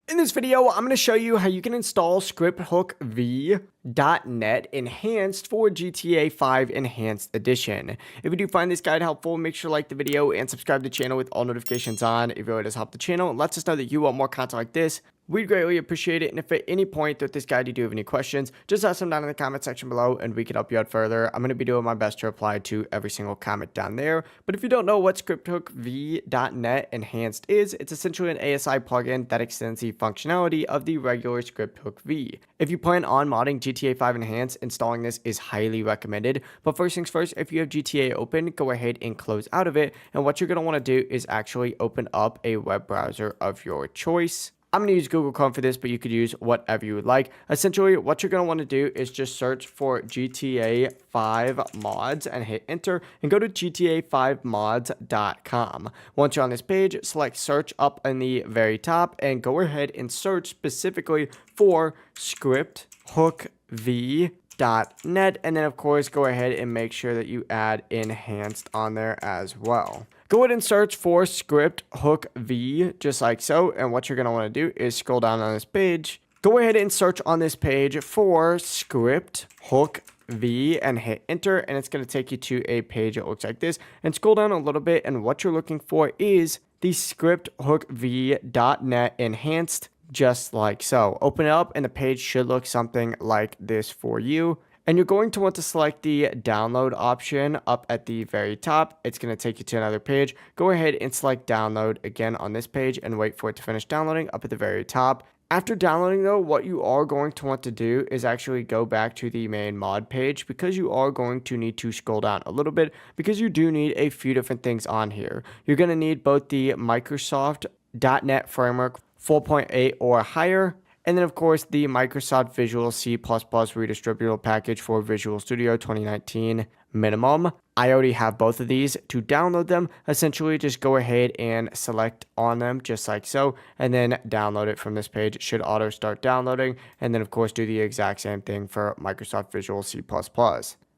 In this video, I'm going to show you how you can install scripthookvdotnet enhanced for GTA 5 Enhanced Edition. If you do find this guide helpful, make sure to like the video and subscribe to the channel with all notifications on. It really does help the channel and lets us know that you want more content like this. We'd greatly appreciate it, and if at any point throughout this guide you do have any questions, just ask them down in the comment section below and we can help you out further. I'm going to be doing my best to reply to every single comment down there. But if you don't know what scripthookvdotnet enhanced is, it's essentially an ASI plugin that extends the functionality of the regular scripthookv. If you plan on modding GTA 5 Enhanced, installing this is highly recommended. But first things first, if you have GTA open, go ahead and close out of it. And what you're going to want to do is actually open up a web browser of your choice. I'm going to use Google Chrome for this, but you could use whatever you would like. Essentially, what you're going to want to do is just search for GTA 5 mods and hit enter and go to gta5mods.com. Once you're on this page, select search up in the very top and go ahead and search specifically for scripthookv.net, and then of course go ahead and make sure that you add enhanced on there as well. Go ahead and search for scripthookv just like so, and what you're going to want to do is scroll down on this page. Go ahead and search on this page for scripthookv and hit enter, and it's going to take you to a page that looks like this. And scroll down a little bit, and what you're looking for is the scripthookv.net enhanced just like so. Open it up and the page should look something like this for you. And you're going to want to select the download option up at the very top. It's going to take you to another page. Go ahead and select download again on this page and wait for it to finish downloading up at the very top. After downloading though, what you are going to want to do is actually go back to the main mod page, because you are going to need to scroll down a little bit because you do need a few different ththings on here. You're going to need both the Microsoft .NET Framework 4.8 or higher, and then, of course, the Microsoft Visual C++ redistributable package for Visual Studio 2019 minimum. I already have both of these. To download them, essentially just go ahead and select on them just like so, and then download it from this page. It should auto start downloading, and then, of course, do the exact same thing for Microsoft Visual C++.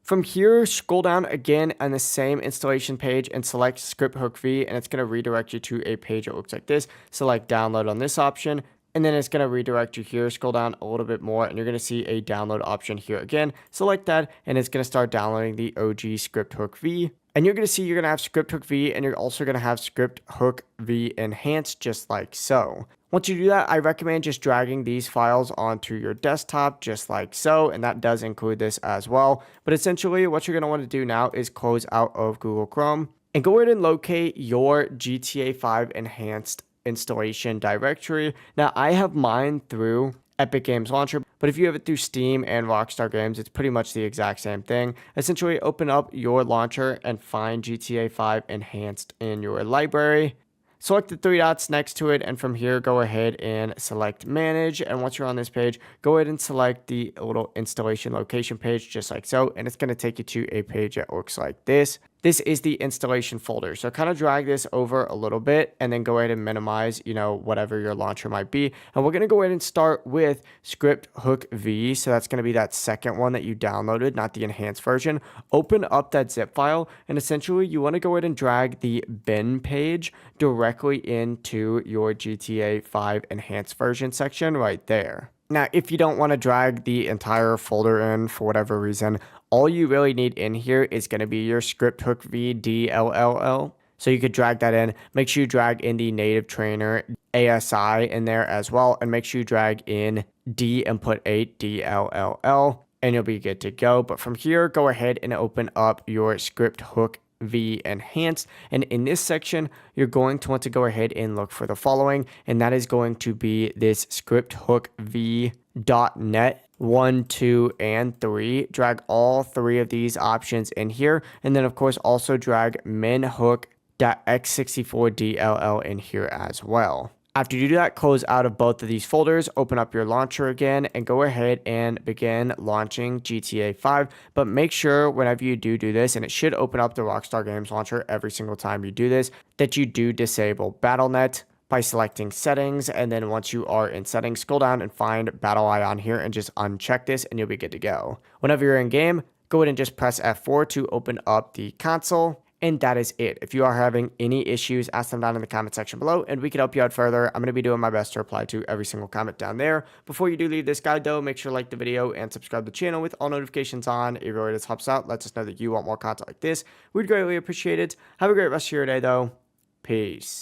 From here, scroll down again on the same installation page and select scripthookv, and it's going to redirect you to a page that looks like this. Select download on this option, and then it's going to redirect you here. Scroll down a little bit more and you're going to see a download option here again. Select that and it's going to start downloading the OG scripthookv. And you're going to see you're going to have scripthookv, and you're also going to have scripthookv enhanced just like so. Once you do that, I recommend just dragging these files onto your desktop just like so, and that does include this as well. But essentially what you're going to want to do now is close out of Google Chrome and go ahead and locate your GTA 5 Enhanced installation directory. Now I have mine through Epic Games Launcher, but if you have it through Steam and Rockstar Games, it's pretty much the exact same thing. Essentially, open up your launcher and find GTA 5 Enhanced in your library. Select the three dots next to it, and from here, go ahead and select Manage. And once you're on this page, go ahead and select the little installation location page, just like so. And it's going to take you to a page that looks like this. This is the installation folder. So kind of drag this over a little bit and then go ahead and minimize, whatever your launcher might be. And we're going to go ahead and start with scripthookv. So that's going to be that second one that you downloaded, not the enhanced version. Open up that zip file, and essentially you want to go ahead and drag the bin page directly into your GTA 5 enhanced version section right there. Now, if you don't want to drag the entire folder in for whatever reason, all you really need in here is going to be your scripthookvdll. So you could drag that in. Make sure you drag in the native trainer ASI in there as well. And make sure you drag in dinput8dll, and you'll be good to go. But from here, go ahead and open up your scripthookv enhanced, and in this section you're going to want to go ahead and look for the following, and that is going to be this scripthookvdotnet 1, 2, and 3. Drag all three of these options in here, and then of course also drag minhook.x64dll in here as well. After you do that, close out of both of these folders, open up your launcher again, and go ahead and begin launching GTA 5. But make sure whenever you do this, and it should open up the Rockstar Games launcher every single time you do this, that you do disable BattleNet by selecting settings. And then once you are in settings, scroll down and find BattleEye on here and just uncheck this and you'll be good to go. Whenever you're in game, go ahead and just press F4 to open up the console. And that is it. If you are having any issues, ask them down in the comment section below and we can help you out further. I'm going to be doing my best to reply to every single comment down there. Before you do leave this guide though, make sure to like the video and subscribe to the channel with all notifications on. It really just helps out. Lets us know that you want more content like this. We'd greatly appreciate it. Have a great rest of your day though. Peace.